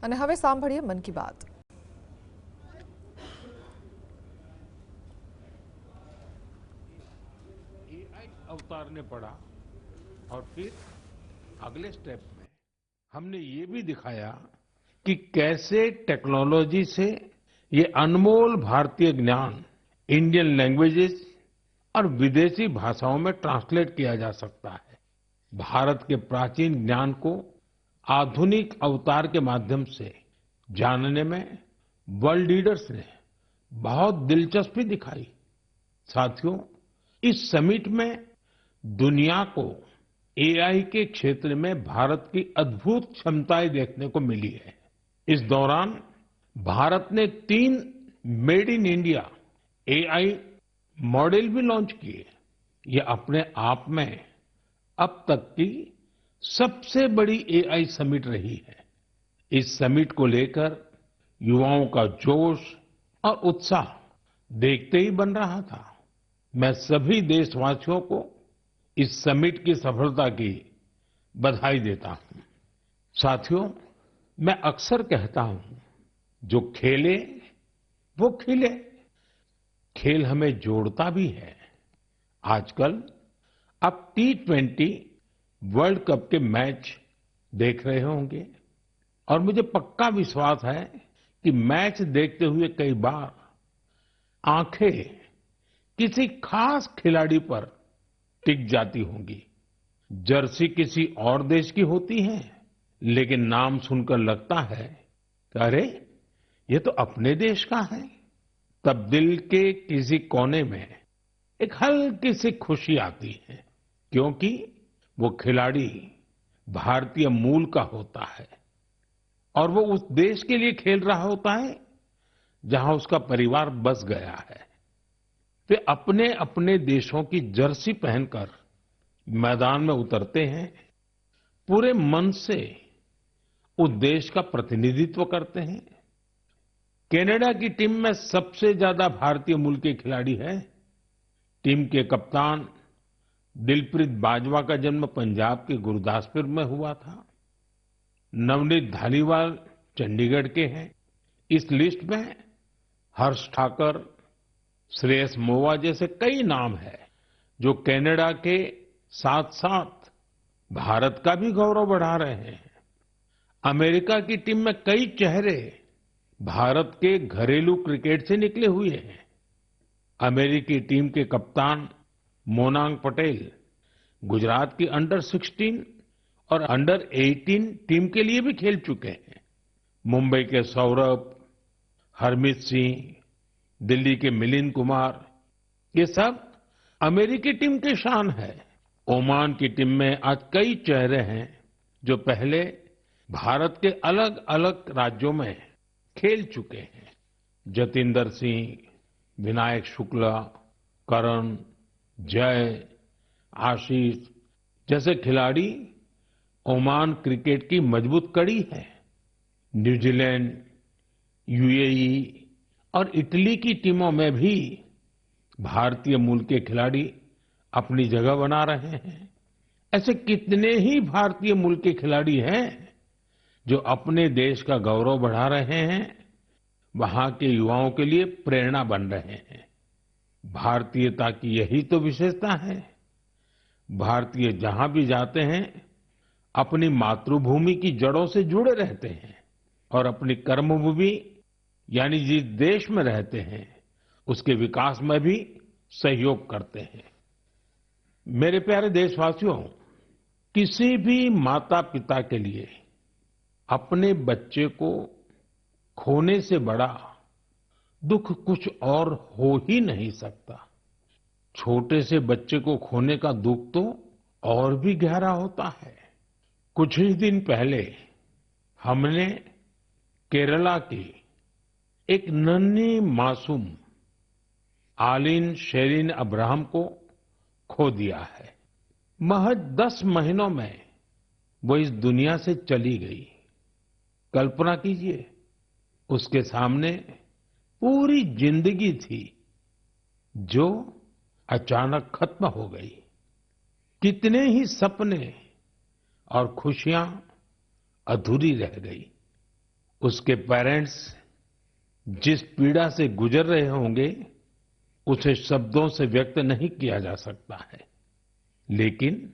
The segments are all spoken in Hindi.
અને હવે સાંભળીએ મન કી બાત। एआई अवतार ने पढ़ा और फिर अगले स्टेप में हमने ये भी दिखाया कि कैसे टेक्नोलॉजी से ये अनमोल भारतीय ज्ञान इंडियन लैंग्वेजेस और विदेशी भाषाओं में ट्रांसलेट किया जा सकता है। भारत के प्राचीन ज्ञान को आधुनिक अवतार के माध्यम से जानने में वर्ल्ड लीडर्स ने बहुत दिलचस्पी दिखाई। साथियों, इस समिट में दुनिया को एआई के क्षेत्र में भारत की अद्भुत क्षमताएं देखने को मिली है। इस दौरान भारत ने 3 made in India AI model भी लॉन्च किए। ये अपने आप में अब तक की सबसे बड़ी एआई समिट रही है। इस समिट को लेकर युवाओं का जोश और उत्साह देखते ही बन रहा था। मैं सभी देशवासियों को इस समिट की सफलता की बधाई देता हूं। साथियों, मैं अक्सर कहता हूं, जो खेले वो खिले। खेल हमें जोड़ता भी है। आजकल आप T20 वर्ल्ड कप के मैच देख रहे होंगे और मुझे पक्का विश्वास है कि मैच देखते हुए कई बार आंखें किसी खास खिलाड़ी पर टिक जाती होंगी। जर्सी किसी और देश की होती है, लेकिन नाम सुनकर लगता है कि अरे, ये तो अपने देश का है। तब दिल के किसी कोने में एक हल्की सी खुशी आती है, क्योंकि वो खिलाड़ी भारतीय मूल का होता है और वो उस देश के लिए खेल रहा होता है जहां उसका परिवार बस गया है। वे अपने अपने देशों की जर्सी पहनकर मैदान में उतरते हैं, पूरे मन से उस देश का प्रतिनिधित्व करते हैं। कनाडा की टीम में सबसे ज्यादा भारतीय मूल के खिलाड़ी हैं। टीम के कप्तान दिलप्रीत बाजवा का जन्म पंजाब के गुरदासपुर में हुआ था। नवनीत धालीवाल चंडीगढ़ के हैं। इस लिस्ट में हर्ष ठाकर, श्रेयस मोवा जैसे कई नाम हैं, जो कनाडा के साथ साथ भारत का भी गौरव बढ़ा रहे हैं। अमेरिका की टीम में कई चेहरे भारत के घरेलू क्रिकेट से निकले हुए हैं। अमेरिकी टीम के कप्तान मोनांग पटेल गुजरात की अंडर-16 और अंडर-18 टीम के लिए भी खेल चुके हैं। मुंबई के सौरभ, हरमीत सिंह, दिल्ली के मिलिंद कुमार, ये सब अमेरिकी टीम की शान है। ओमान की टीम में आज कई चेहरे हैं जो पहले भारत के अलग अलग राज्यों में खेल चुके हैं। जतिंदर सिंह, विनायक शुक्ला, करण, जय, आशीष जैसे खिलाड़ी ओमान क्रिकेट की मजबूत कड़ी है। न्यूजीलैंड, यूएई और इटली की टीमों में भी भारतीय मूल के खिलाड़ी अपनी जगह बना रहे हैं। ऐसे कितने ही भारतीय मूल के खिलाड़ी हैं जो अपने देश का गौरव बढ़ा रहे हैं, वहां के युवाओं के लिए प्रेरणा बन रहे हैं। भारतीयता की यही तो विशेषता है। भारतीय जहां भी जाते हैं, अपनी मातृभूमि की जड़ों से जुड़े रहते हैं और अपनी कर्मभूमि यानी जिस देश में रहते हैं, उसके विकास में भी सहयोग करते हैं। मेरे प्यारे देशवासियों, किसी भी माता पिता के लिए अपने बच्चे को खोने से बड़ा दुख कुछ और हो ही नहीं सकता। छोटे से बच्चे को खोने का दुख तो और भी गहरा होता है। कुछ ही दिन पहले हमने केरला की एक नन्ही मासूम आलिन शेरिन अब्राहम को खो दिया है। महज 10 महीनों में वो इस दुनिया से चली गई। कल्पना कीजिए, उसके सामने पूरी जिंदगी थी जो अचानक खत्म हो गई। कितने ही सपने और खुशियां अधूरी रह गई। उसके पेरेंट्स जिस पीड़ा से गुजर रहे होंगे उसे शब्दों से व्यक्त नहीं किया जा सकता है। लेकिन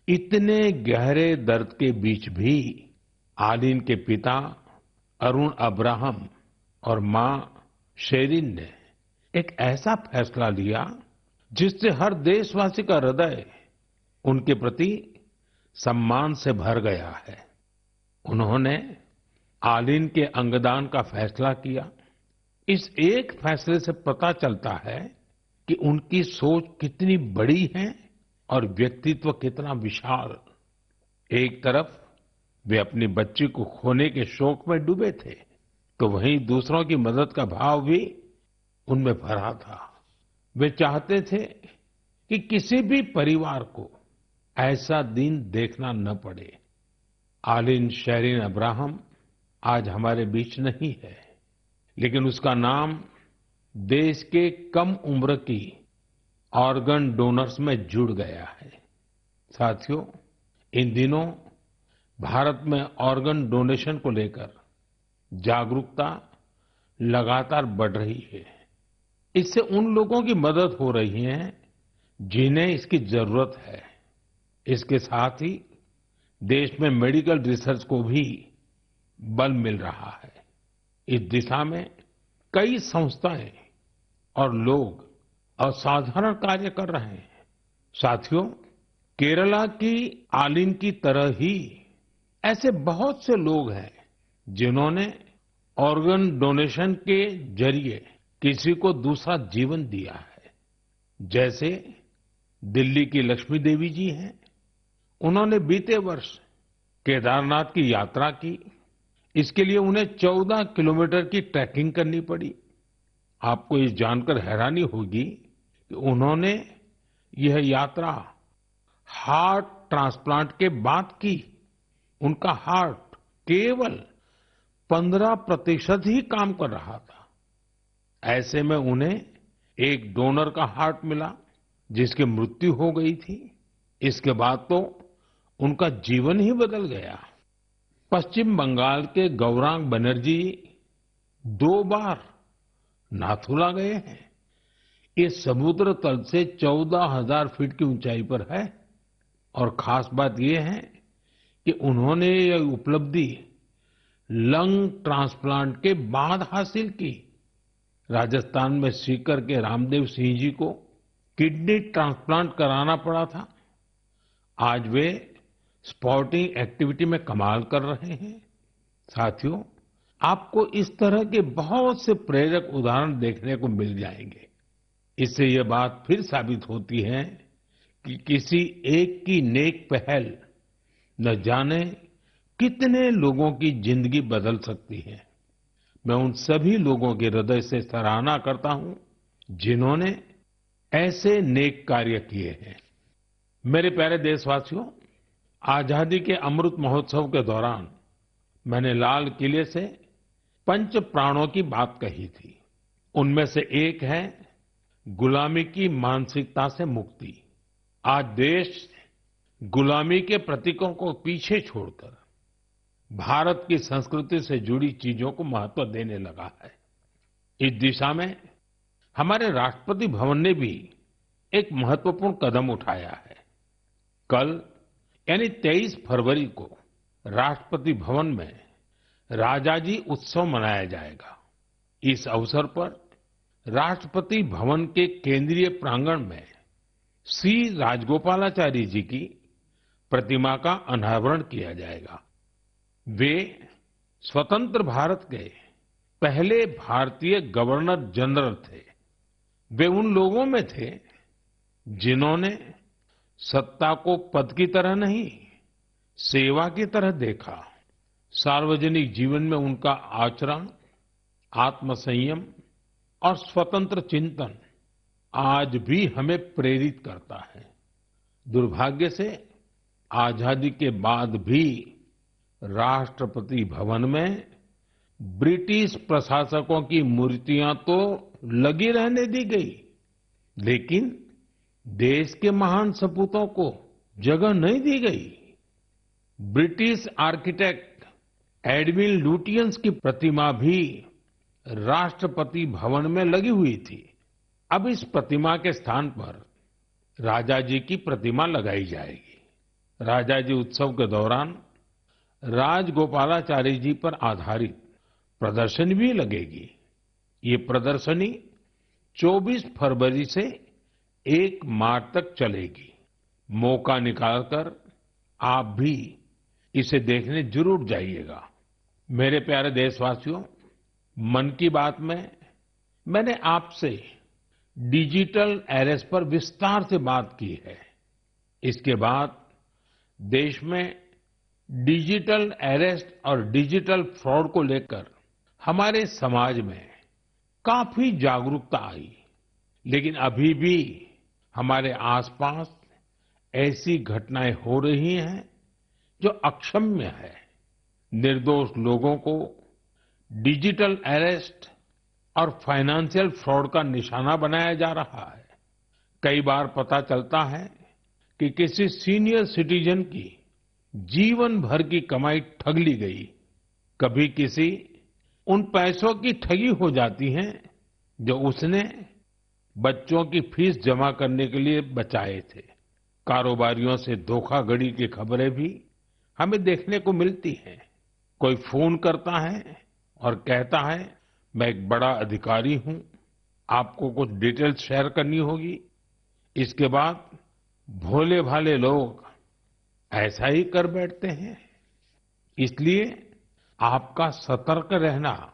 इतने गहरे दर्द के बीच भी आलीन के पिता अरुण अब्राहम और मां शेरिन ने एक ऐसा फैसला लिया जिससे हर देशवासी का हृदय उनके प्रति सम्मान से भर गया है। उन्होंने आलीन के अंगदान का फैसला किया। इस एक फैसले से पता चलता है कि उनकी सोच कितनी बड़ी है और व्यक्तित्व कितना विशाल। एक तरफ वे अपनी बच्ची को खोने के शोक में डूबे थे, तो वहीं दूसरों की मदद का भाव भी उनमें भरा था। वे चाहते थे कि किसी भी परिवार को ऐसा दिन देखना न पड़े। आलीन शेरिन अब्राहम आज हमारे बीच नहीं है, लेकिन उसका नाम देश के कम उम्र की ऑर्गन डोनर्स में जुड़ गया है। साथियों, इन दिनों भारत में ऑर्गन डोनेशन को लेकर जागरूकता लगातार बढ़ रही है। इससे उन लोगों की मदद हो रही है जिन्हें इसकी जरूरत है। इसके साथ ही देश में मेडिकल रिसर्च को भी बल मिल रहा है। इस दिशा में कई संस्थाएं और लोग असाधारण कार्य कर रहे हैं। साथियों, केरला की आलीन की तरह ही ऐसे बहुत से लोग हैं जिन्होंने ऑर्गन डोनेशन के जरिए किसी को दूसरा जीवन दिया है। जैसे दिल्ली की लक्ष्मी देवी जी हैं। उन्होंने बीते वर्ष केदारनाथ की यात्रा की। इसके लिए उन्हें 14 किलोमीटर की ट्रैकिंग करनी पड़ी। आपको ये जानकर हैरानी होगी कि उन्होंने यह यात्रा हार्ट ट्रांसप्लांट के बाद की। उनका हार्ट केवल 15% ही काम कर रहा था। ऐसे में उन्हें एक डोनर का हार्ट मिला जिसकी मृत्यु हो गई थी। इसके बाद तो उनका जीवन ही बदल गया। पश्चिम बंगाल के गौरांग बनर्जी 2 बार नाथुला गए हैं। ये समुद्र तल से 14,000 फीट की ऊंचाई पर है और खास बात यह है कि उन्होंने ये उपलब्धि लंग ट्रांसप्लांट के बाद हासिल की। राजस्थान में सीकर के रामदेव सिंह जी को किडनी ट्रांसप्लांट कराना पड़ा था। आज वे स्पोर्टिंग एक्टिविटी में कमाल कर रहे हैं। साथियों, आपको इस तरह के बहुत से प्रेरक उदाहरण देखने को मिल जाएंगे। इससे ये बात फिर साबित होती है कि किसी एक की नेक पहल न जाने कितने लोगों की जिंदगी बदल सकती है। मैं उन सभी लोगों के हृदय से सराहना करता हूं जिन्होंने ऐसे नेक कार्य किए हैं। मेरे प्यारे देशवासियों, आजादी के अमृत महोत्सव के दौरान मैंने लाल किले से 5 प्राणों की बात कही थी। उनमें से एक है गुलामी की मानसिकता से मुक्ति। आज देश गुलामी के प्रतीकों को पीछे छोड़कर भारत की संस्कृति से जुड़ी चीजों को महत्व देने लगा है। इस दिशा में हमारे राष्ट्रपति भवन ने भी एक महत्वपूर्ण कदम उठाया है। कल यानी 23 फरवरी को राष्ट्रपति भवन में राजाजी उत्सव मनाया जाएगा। इस अवसर पर राष्ट्रपति भवन के केंद्रीय प्रांगण में श्री राजगोपालाचारी जी की प्रतिमा का अनावरण किया जाएगा। वे स्वतंत्र भारत के पहले भारतीय गवर्नर जनरल थे। वे उन लोगों में थे जिन्होंने सत्ता को पद की तरह नहीं, सेवा की तरह देखा। सार्वजनिक जीवन में उनका आचरण, आत्मसंयम और स्वतंत्र चिंतन आज भी हमें प्रेरित करता है। दुर्भाग्य से आजादी के बाद भी राष्ट्रपति भवन में ब्रिटिश प्रशासकों की मूर्तियां तो लगी रहने दी गई, लेकिन देश के महान सपूतों को जगह नहीं दी गई। ब्रिटिश आर्किटेक्ट एडमिन लुटियंस की प्रतिमा भी राष्ट्रपति भवन में लगी हुई थी। अब इस प्रतिमा के स्थान पर राजा जी की प्रतिमा लगाई जाएगी। राजा जी उत्सव के दौरान राजगोपालाचारी जी पर आधारित प्रदर्शनी भी लगेगी। ये प्रदर्शनी 24 फरवरी से 1 मार्च तक चलेगी। मौका निकालकर आप भी इसे देखने जरूर जाइएगा। मेरे प्यारे देशवासियों, मन की बात में मैंने आपसे डिजिटल अरेस्ट पर विस्तार से बात की है। इसके बाद देश में डिजिटल अरेस्ट और डिजिटल फ्रॉड को लेकर हमारे समाज में काफी जागरूकता आई। लेकिन अभी भी हमारे आसपास ऐसी घटनाएं हो रही हैं जो अक्षम्य है। निर्दोष लोगों को डिजिटल अरेस्ट और फाइनेंशियल फ्रॉड का निशाना बनाया जा रहा है। कई बार पता चलता है कि किसी सीनियर सिटीजन की जीवन भर की कमाई ठग ली गई। कभी किसी उन पैसों की ठगी हो जाती है जो उसने बच्चों की फीस जमा करने के लिए बचाए थे। कारोबारियों से धोखाधड़ी की खबरें भी हमें देखने को मिलती हैं। कोई फोन करता है और कहता है, मैं एक बड़ा अधिकारी हूं, आपको कुछ डिटेल्स शेयर करनी होगी। इसके बाद भोले भाले लोग ऐसा ही कर बैठते हैं। इसलिए आपका सतर्क रहना,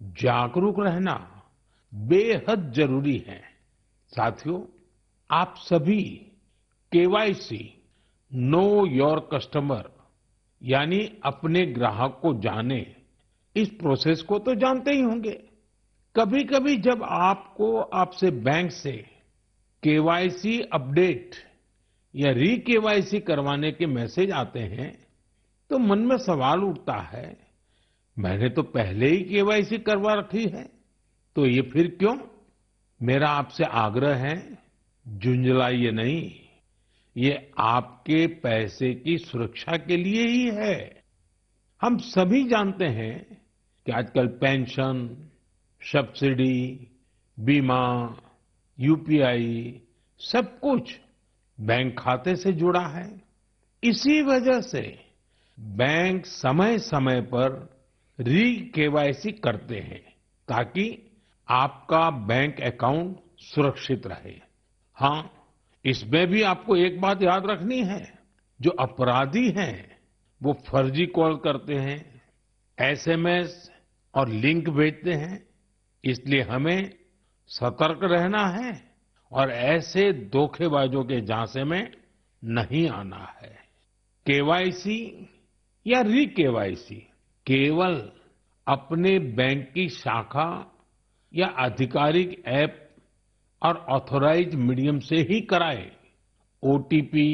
जागरूक रहना बेहद जरूरी है। साथियों, आप सभी केवाईसी नो योर कस्टमर यानी अपने ग्राहक को जाने, इस प्रोसेस को तो जानते ही होंगे। कभी कभी जब आपसे बैंक से केवाईसी अपडेट या री केवाईसी करवाने के मैसेज आते हैं तो मन में सवाल उठता है, मैंने तो पहले ही केवाईसी करवा रखी है, तो ये फिर क्यों? मेरा आपसे आग्रह है, झुंझलाइए नहीं। ये आपके पैसे की सुरक्षा के लिए ही है। हम सभी जानते हैं कि आजकल पेंशन, सब्सिडी, बीमा, यूपीआई सब कुछ बैंक खाते से जुड़ा है। इसी वजह से बैंक समय समय पर री केवाईसी करते हैं ताकि आपका बैंक अकाउंट सुरक्षित रहे। हाँ, इसमें भी आपको एक बात याद रखनी है, जो अपराधी हैं वो फर्जी कॉल करते हैं, एसएमएस और लिंक भेजते हैं। इसलिए हमें सतर्क रहना है और ऐसे धोखेबाजों के झांसे में नहीं आना है। केवाईसी या री केवाईसी केवल अपने बैंक की शाखा या आधिकारिक ऐप और ऑथराइज्ड मीडियम से ही कराएं। ओटीपी,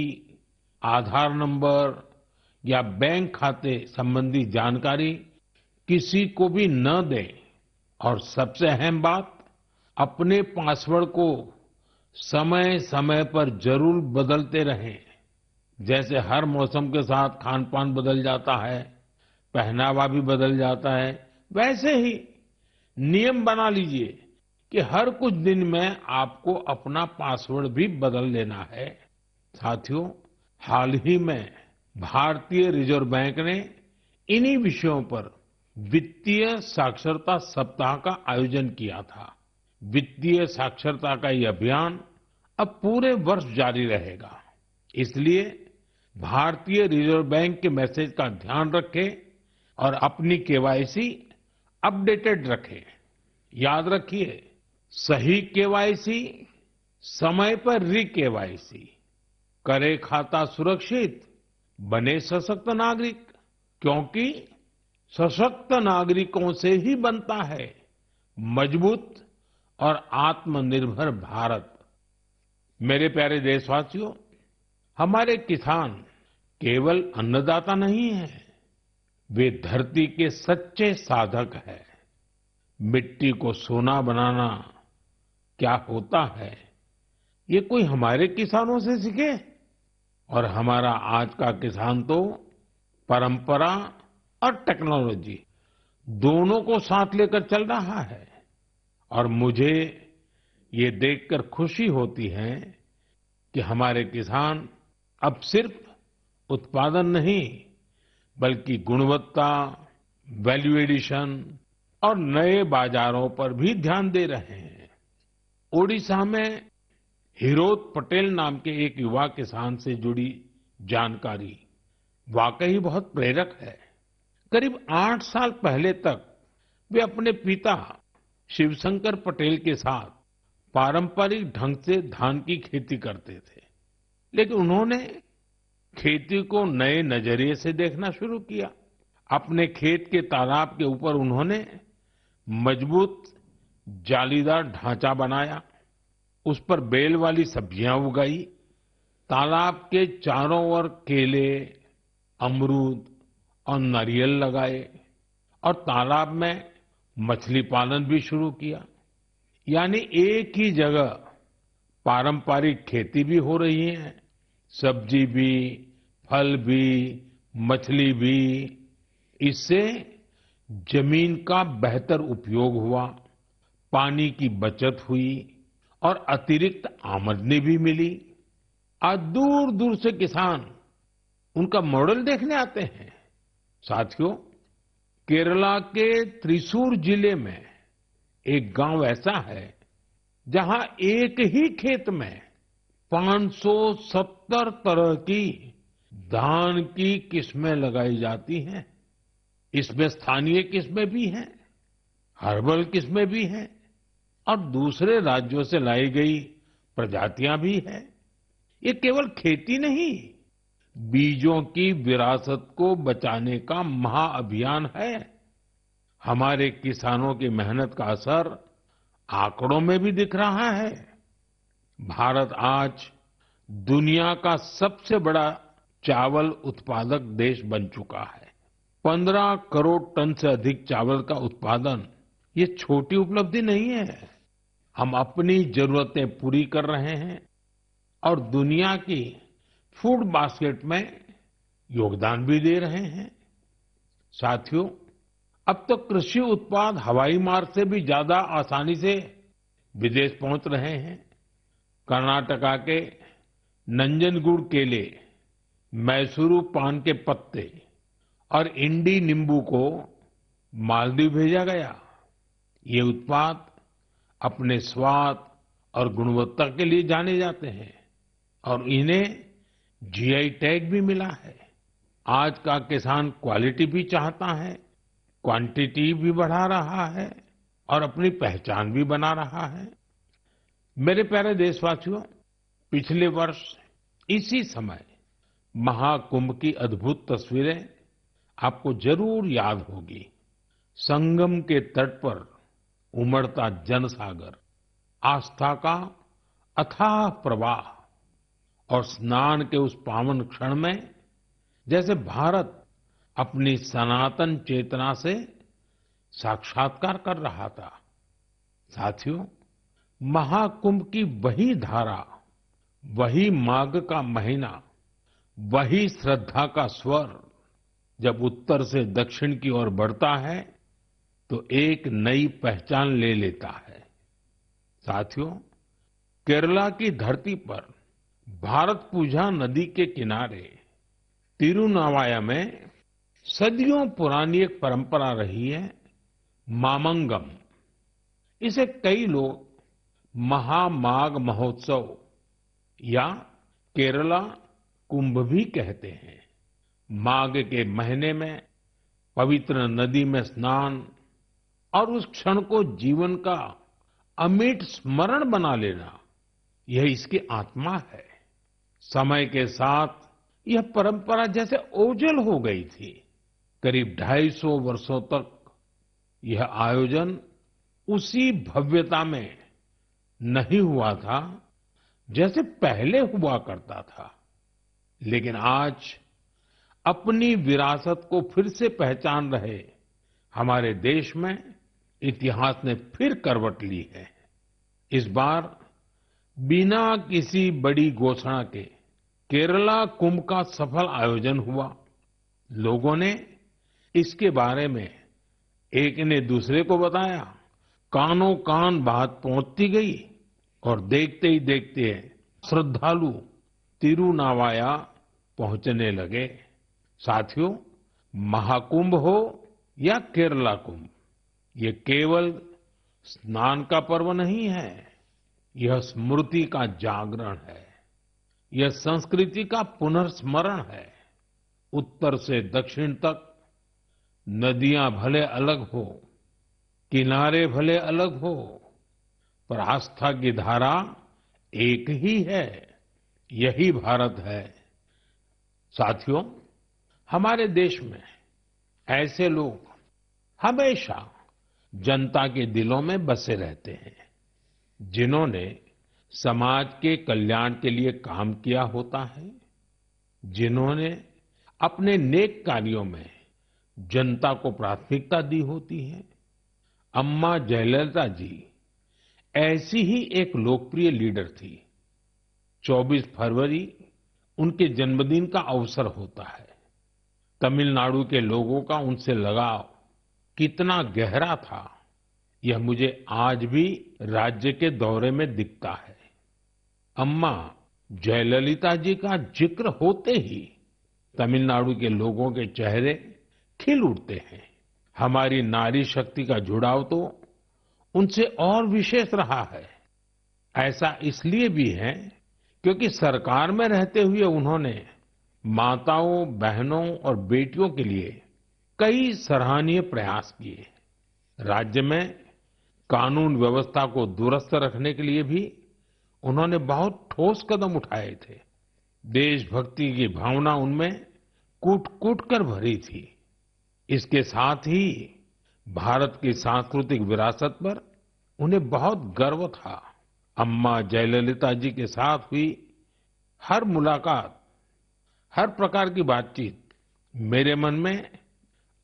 आधार नंबर या बैंक खाते संबंधी जानकारी किसी को भी न दें। और सबसे अहम बात, अपने पासवर्ड को समय समय पर जरूर बदलते रहें। जैसे हर मौसम के साथ खान पान बदल जाता है, पहनावा भी बदल जाता है, वैसे ही नियम बना लीजिए कि हर कुछ दिन में आपको अपना पासवर्ड भी बदल लेना है। साथियों, हाल ही में भारतीय रिजर्व बैंक ने इन्हीं विषयों पर वित्तीय साक्षरता सप्ताह का आयोजन किया था। वित्तीय साक्षरता का ये अभियान अब पूरे वर्ष जारी रहेगा। इसलिए भारतीय रिजर्व बैंक के मैसेज का ध्यान रखें और अपनी केवाईसी अपडेटेड रखें। याद रखिए, सही केवाईसी, समय पर री केवाईसी, करे खाता सुरक्षित, बने सशक्त नागरिक। क्योंकि सशक्त नागरिकों से ही बनता है मजबूत और आत्मनिर्भर भारत। मेरे प्यारे देशवासियों, हमारे किसान केवल अन्नदाता नहीं हैं, वे धरती के सच्चे साधक हैं। मिट्टी को सोना बनाना क्या होता है, ये कोई हमारे किसानों से सीखे। और हमारा आज का किसान तो परंपरा और टेक्नोलॉजी दोनों को साथ लेकर चल रहा है। और मुझे ये देखकर खुशी होती है कि हमारे किसान अब सिर्फ उत्पादन नहीं, बल्कि गुणवत्ता, वैल्यू एडिशन और नए बाजारों पर भी ध्यान दे रहे हैं। ओडिशा में हिरोत पटेल नाम के एक युवा किसान से जुड़ी जानकारी वाकई बहुत प्रेरक है। करीब 8 साल पहले तक वे अपने पिता शिवशंकर पटेल के साथ पारंपरिक ढंग से धान की खेती करते थे, लेकिन उन्होंने खेती को नए नजरिए से देखना शुरू किया। अपने खेत के तालाब के ऊपर उन्होंने मजबूत जालीदार ढांचा बनाया, उस पर बेल वाली सब्जियां उगाई, तालाब के चारों ओर केले, अमरूद और नारियल लगाए और तालाब में मछली पालन भी शुरू किया। यानी एक ही जगह पारंपरिक खेती भी हो रही है, सब्जी भी, फल भी, मछली भी। इससे जमीन का बेहतर उपयोग हुआ, पानी की बचत हुई और अतिरिक्त आमदनी भी मिली। आज दूर दूर से किसान उनका मॉडल देखने आते हैं। साथियों, केरला के त्रिशूर जिले में एक गांव ऐसा है जहां एक ही खेत में 570 तरह की धान की किस्में लगाई जाती हैं। इसमें स्थानीय किस्में भी हैं, हर्बल किस्में भी हैं और दूसरे राज्यों से लाई गई प्रजातियां भी हैं। ये केवल खेती नहीं, बीजों की विरासत को बचाने का महाअभियान है। हमारे किसानों की मेहनत का असर आंकड़ों में भी दिख रहा है। भारत आज दुनिया का सबसे बड़ा चावल उत्पादक देश बन चुका है। 15 करोड़ टन से अधिक चावल का उत्पादन ये छोटी उपलब्धि नहीं है। हम अपनी जरूरतें पूरी कर रहे हैं और दुनिया की फूड बास्केट में योगदान भी दे रहे हैं। साथियों, अब तो कृषि उत्पाद हवाई मार्ग से भी ज्यादा आसानी से विदेश पहुंच रहे हैं। कर्नाटका के नंजनगुड केले, मैसूरू पान के पत्ते और इंडी नींबू को मालदीव भेजा गया। ये उत्पाद अपने स्वाद और गुणवत्ता के लिए जाने जाते हैं और इन्हें जीआई टैग भी मिला है। आज का किसान क्वालिटी भी चाहता है, क्वांटिटी भी बढ़ा रहा है और अपनी पहचान भी बना रहा है। मेरे प्यारे देशवासियों, पिछले वर्ष इसी समय महाकुंभ की अद्भुत तस्वीरें आपको जरूर याद होगी। संगम के तट पर उमड़ता जनसागर, आस्था का अथाह प्रवाह और स्नान के उस पावन क्षण में जैसे भारत अपनी सनातन चेतना से साक्षात्कार कर रहा था। साथियों, महाकुंभ की वही धारा, वही माघ का महीना, वही श्रद्धा का स्वर जब उत्तर से दक्षिण की ओर बढ़ता है तो एक नई पहचान ले लेता है। साथियों, केरला की धरती पर भारत पूजा नदी के किनारे तिरुनावाया में सदियों पुरानी एक परंपरा रही है, मामंगम। इसे कई लोग महामाघ महोत्सव या केरला कुंभ भी कहते हैं। माघ के महीने में पवित्र नदी में स्नान और उस क्षण को जीवन का अमिट स्मरण बना लेना, यह इसकी आत्मा है। समय के साथ यह परंपरा जैसे ओझल हो गई थी। करीब 250 वर्षों तक यह आयोजन उसी भव्यता में नहीं हुआ था जैसे पहले हुआ करता था। लेकिन आज अपनी विरासत को फिर से पहचान रहे हमारे देश में इतिहास ने फिर करवट ली है। इस बार बिना किसी बड़ी घोषणा के केरला कुंभ का सफल आयोजन हुआ। लोगों ने इसके बारे में एक ने दूसरे को बताया, कानों कान बात पहुंचती गई और देखते ही देखते श्रद्धालु तिरुनावाया पहुंचने लगे। साथियों, महाकुंभ हो या केरला कुंभ, ये केवल स्नान का पर्व नहीं है, यह स्मृति का जागरण है, यह संस्कृति का पुनर्स्मरण है। उत्तर से दक्षिण तक नदियां भले अलग हो, किनारे भले अलग हो, पर आस्था की धारा एक ही है, यही भारत है। साथियों, हमारे देश में ऐसे लोग हमेशा जनता के दिलों में बसे रहते हैं, जिन्होंने समाज के कल्याण के लिए काम किया होता है, जिन्होंने अपने नेक कार्यों में जनता को प्राथमिकता दी होती है। अम्मा जयललिता जी ऐसी ही एक लोकप्रिय लीडर थी। 24 फरवरी उनके जन्मदिन का अवसर होता है। तमिलनाडु के लोगों का उनसे लगाव कितना गहरा था, यह मुझे आज भी राज्य के दौरे में दिखता है। अम्मा जयललिता जी का जिक्र होते ही तमिलनाडु के लोगों के चेहरे खिल उठते हैं। हमारी नारी शक्ति का जुड़ाव तो उनसे और विशेष रहा है। ऐसा इसलिए भी है क्योंकि सरकार में रहते हुए उन्होंने माताओं, बहनों और बेटियों के लिए कई सराहनीय प्रयास किए। राज्य में कानून व्यवस्था को दुरुस्त रखने के लिए भी उन्होंने बहुत ठोस कदम उठाए थे। देशभक्ति की भावना उनमें कूट-कूट कर भरी थी। इसके साथ ही भारत की सांस्कृतिक विरासत पर उन्हें बहुत गर्व था। अम्मा जयललिता जी के साथ हुई हर मुलाकात, हर प्रकार की बातचीत मेरे मन में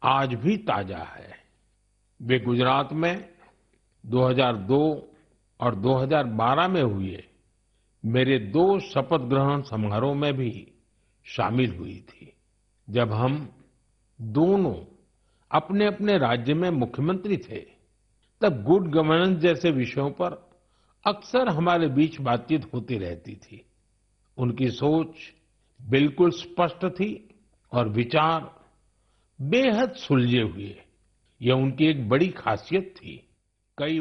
आज भी ताजा है। वे गुजरात में 2002 और 2012 में हुए मेरे 2 शपथ ग्रहण समारोह में भी शामिल हुई थी, जब हम दोनों अपने अपने राज्य में मुख्यमंत्री थे। तब गुड गवर्नेंस जैसे विषयों पर अक्सर हमारे बीच बातचीत होती रहती थी। उनकी सोच बिल्कुल स्पष्ट थी और विचार बेहद सुलझे हुए। यह उनकी एक बड़ी खासियत थी। कई